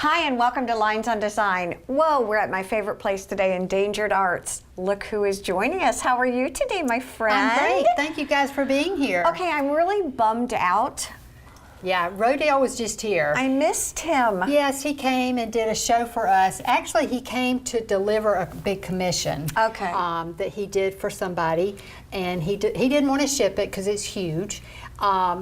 Hi, and welcome to Lines on Design. Whoa, we're at my favorite place today, Endangered Arts. Look who is joining us. How are you today, my friend? I'm great. Thank you guys for being here. Okay, I'm really bummed out. Yeah, Rodale was just here. I missed him. Yes, he came and did a show for us. Actually, he came to deliver a big commission. Okay. That he did for somebody, and he didn't want to ship it because it's huge.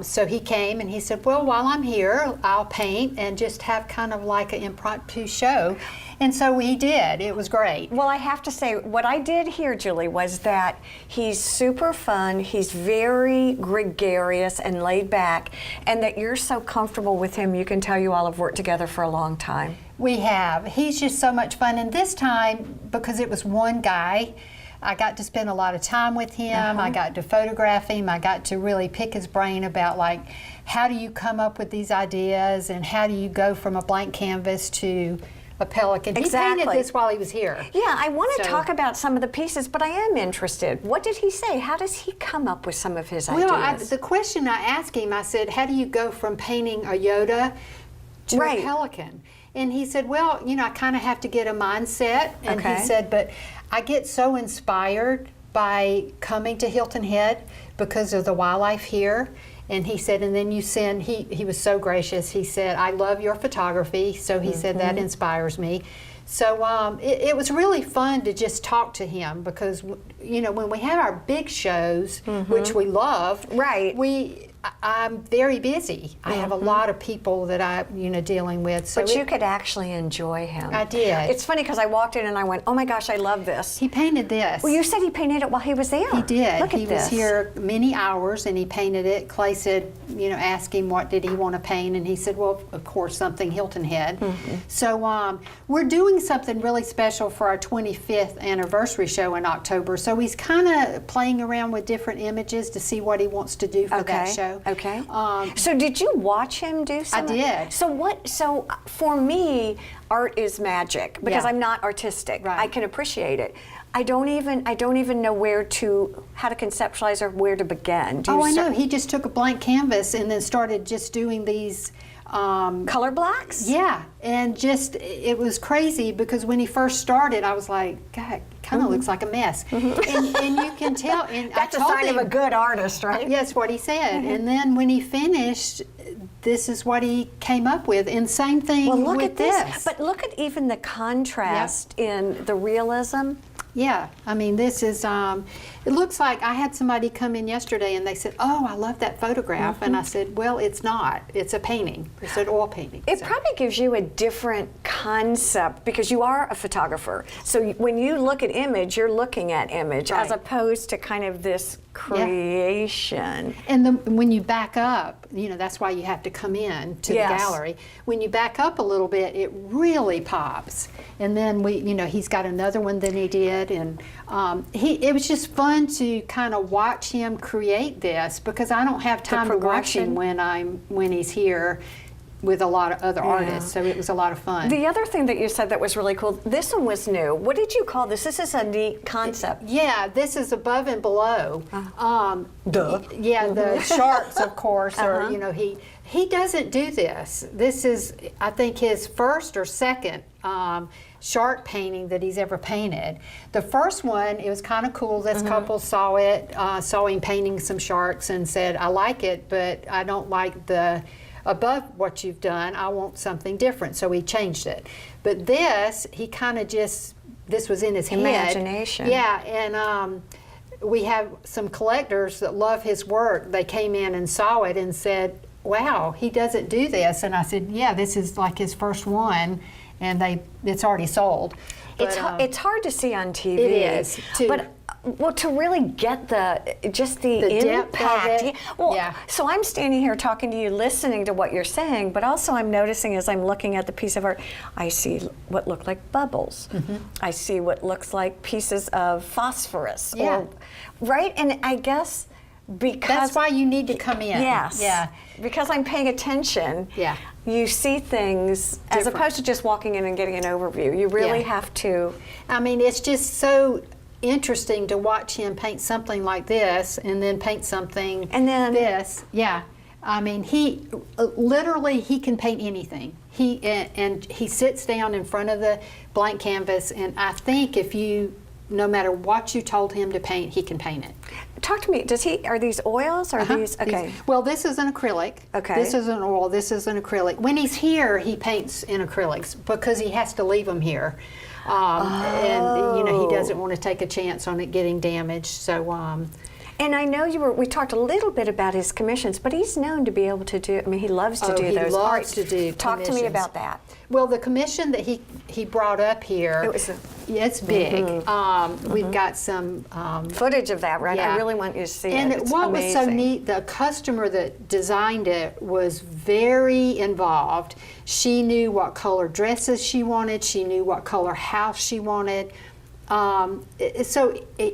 So he came and he said, well, while I'm here, I'll paint and just have kind of like an impromptu show. And so we did. It was great. Well, I have to say, what I did here, Julie, was that he's super fun, he's very gregarious and laid back, and that you're so comfortable with him, you can tell you all have worked together for a long time. We have. He's just so much fun. And this time, because it was one guy, I got to spend a lot of time with him. I got to photograph him. I got to really pick his brain about, like, how do you come up with these ideas and how do you go from a blank canvas to a pelican. Exactly. He painted this while he was here. Yeah, I want to talk about some of the pieces, but I am interested. What did he say? How does he come up with some of his ideas? Well, the question I asked him, I said, how do you go from painting a Yoda to a pelican? And he said, well, you know, I kind of have to get a mindset. And he said, but I get so inspired by coming to Hilton Head because of the wildlife here. And he said, and then you send, he was so gracious. He said, I love your photography. So he said, that inspires me. So it was really fun to just talk to him because, you know, when we have our big shows, which we love, I'm very busy. I have a lot of people that I'm, you know, dealing with. So but you could actually enjoy him. I did. It's funny because I walked in and I went, oh my gosh, I love this. He painted this. Well, you said he painted it while he was there. He did. Look at he this. was here many hours and he painted it. Clay said, you know, asked him what did he want to paint, and he said, well, of course, something Hilton Head. So we're doing something really special for our 25th anniversary show in October. So he's kind of playing around with different images to see what he wants to do for that show. Okay. So did you watch him do something? I did. So for me, art is magic because I'm not artistic. Right. I can appreciate it. I don't even know how to conceptualize or where to begin. I know. He just took a blank canvas and then started just doing these color blocks? Yeah, and just, it was crazy because when he first started, I was like, God, kind of looks like a mess. And you can tell. And that's a sign of a good artist, right? Yes, what he said. And then when he finished, this is what he came up with. And same thing well, look with at this. But look at even the contrast in the realism. Yeah, I mean, this is, it looks like I had somebody come in yesterday and they said, oh, I love that photograph. And I said, well, it's not. It's a painting. It's an oil painting. It probably gives you a different concept because you are a photographer. So when you look at image, you're looking at image as opposed to kind of this creation. And when you back up, you know, that's why you have to come in to the gallery. When you back up a little bit, it really pops. And then he's got another one that he did, and it was just fun to kind of watch him create this because I don't have time to watch him when he's here with a lot of other artists, so it was a lot of fun. The other thing that you said that was really cool, this one was new. What did you call this? This is a neat concept. Yeah, this is above and below. Duh. Yeah, the sharks, of course, or, you know, he doesn't do this. This is, I think, his first or second shark painting that he's ever painted. The first one, it was kind of cool. This couple saw it, saw him painting some sharks and said, I like it, but I don't like the above what you've done. I want something different. So he changed it. But this, he kind of just, this was in his head. Imagination. Yeah, and we have some collectors that love his work. They came in and saw it and said, wow, he doesn't do this. And I said, yeah, this is like his first one, and it's already sold. But, it's hard to see on TV. It is. Well, to really get the impact. So I'm standing here talking to you, listening to what you're saying, but also I'm noticing as I'm looking at the piece of art, I see what look like bubbles. I see what looks like pieces of phosphorus. Right? And I guess because that's why you need to come in. Yes. Yeah. Because I'm paying attention. Yeah. You see things as opposed to just walking in and getting an overview. You really have to. I mean, it's just so interesting to watch him paint something like this and then paint something and then this. Yeah. I mean, he literally he can paint anything. And he sits down in front of the blank canvas, and I think if you, no matter what you told him to paint, he can paint it. Talk to me. Are these oils or these? Okay. Well, this is an acrylic. Okay. This is an oil. This is an acrylic. When he's here, he paints in acrylics because he has to leave them here. And, you know, he doesn't want to take a chance on it getting damaged. So, and I know we talked a little bit about his commissions, but he's known to be able to do, I mean, he loves to do those. He loves to do Talk to me about that. Well, the commission that he brought up here, it's big. We've got some footage of that, right? Yeah. I really want you to see and it. It's what amazing. was so neat, the customer that designed it was very involved. She knew what color dresses she wanted. She knew what color house she wanted.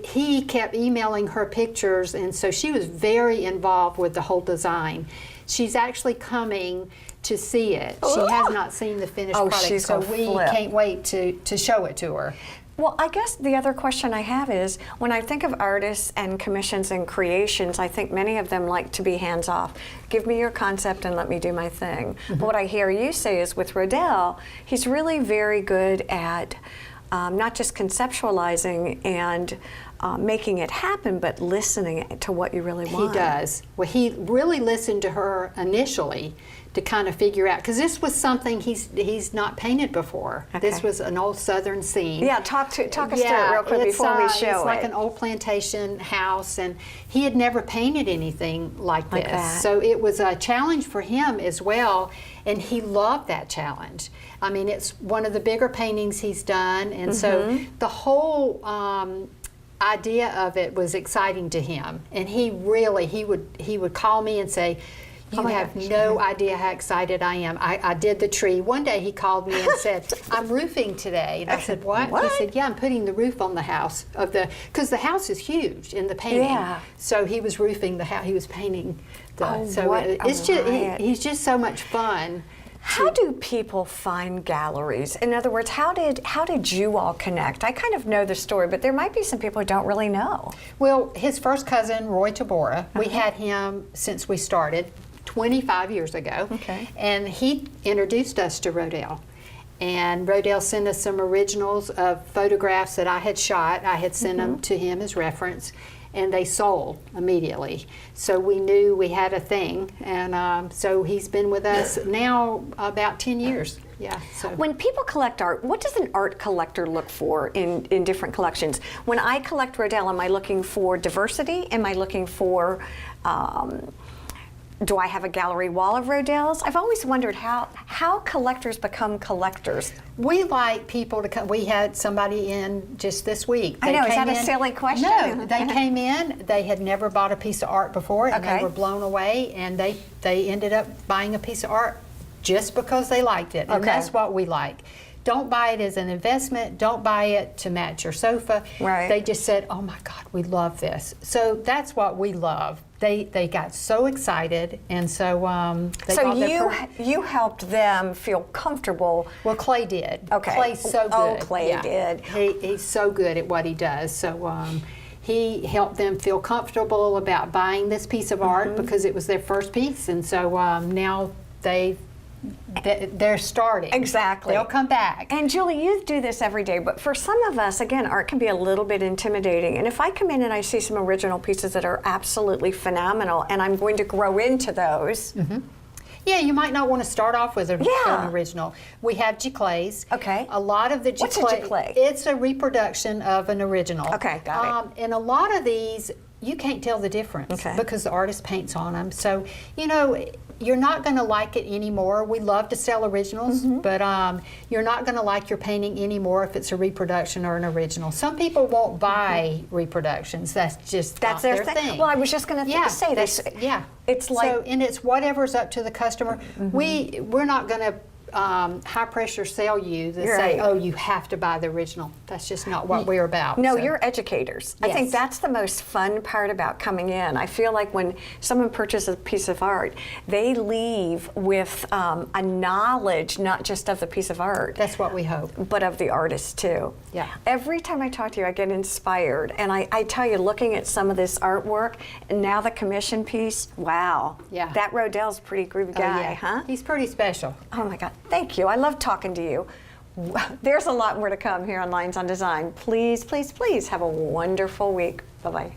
He kept emailing her pictures, and so she was very involved with the whole design. She's actually coming to see it. She has not seen the finished product, so we can't wait to show it to her. Well, I guess the other question I have is, when I think of artists and commissions and creations, I think many of them like to be hands-off. Give me your concept and let me do my thing. But what I hear you say is with Rodell, he's really very good at not just conceptualizing and making it happen, but listening to what you really want. He does. Well, he really listened to her initially to kind of figure out, because this was something he's not painted before. Okay. This was an old southern scene. Yeah, talk us through it real quick before we show it. It's like an old plantation house, and he had never painted anything like this. That. So it was a challenge for him as well, and he loved that challenge. I mean, it's one of the bigger paintings he's done, and so the whole idea of it was exciting to him. And he would call me and say, "You have no idea how excited I am. I did the tree." One day he called me and said, "I'm roofing today." And I said, "What?" He said, "Yeah, I'm putting the roof on the house because the house is huge in the painting." Yeah. So he was roofing the house. He was painting the. He's just so much fun. How do people find galleries? In other words, how did you all connect? I kind of know the story, but there might be some people who don't really know. Well, his first cousin, Roy Tabora, we had him since we started 25 years ago. Okay. And he introduced us to Rodell. And Rodell sent us some originals of photographs that I had shot. I had sent them to him as reference, and they sold immediately. So we knew we had a thing, and so he's been with us now about 10 years. Yeah. So when people collect art, what does an art collector look for in different collections? When I collect Rodell, am I looking for diversity? Am I looking for do I have a gallery wall of Rodells? I've always wondered how collectors become collectors. We like people to come. We had somebody in just this week. I know, is that a silly question? No, they came in, they had never bought a piece of art before, and they were blown away, and they ended up buying a piece of art just because they liked it, and that's what we like. Don't buy it as an investment. Don't buy it to match your sofa. Right. They just said, "Oh my God, we love this." So that's what we love. They got so excited, and so they so you helped them feel comfortable. Well, Clay did. Okay. Clay's so good. Oh, Clay did. He's so good at what he does. So he helped them feel comfortable about buying this piece of art because it was their first piece, and so now they're starting. Exactly. They'll come back. And Julie, you do this every day, but for some of us, again, art can be a little bit intimidating. And if I come in and I see some original pieces that are absolutely phenomenal, and I'm going to grow into those. Yeah, you might not want to start off with an original. We have giclées. Okay. A lot of the What's a giclée? It's a reproduction of an original. Okay, got it. And a lot of these, you can't tell the difference because the artist paints on them. So, you know, you're not going to like it anymore. We love to sell originals, but you're not going to like your painting anymore if it's a reproduction or an original. Some people won't buy reproductions. That's just not their thing. Well, I was just going to say this. Yeah. It's like and it's whatever's up to the customer. We're not going to high pressure sell you that You're say, right. oh, you have to buy the original. That's just not what we're about. No, so. you're educators. I think Yes. that's the most fun part about coming in. I feel like when someone purchases a piece of art, they leave with a knowledge, not just of the piece of art, That's what we hope. but of the artist too. Yeah. Every time I talk to you, I get inspired. And I tell you, looking at some of this artwork, and now the commission piece, wow. Yeah. That Rodell's a pretty groovy Oh, guy, yeah. huh? He's pretty special. Oh my God, thank you. I love talking to you. There's a lot more to come here on Lynes on Design. Please, please, please have a wonderful week. Bye-bye.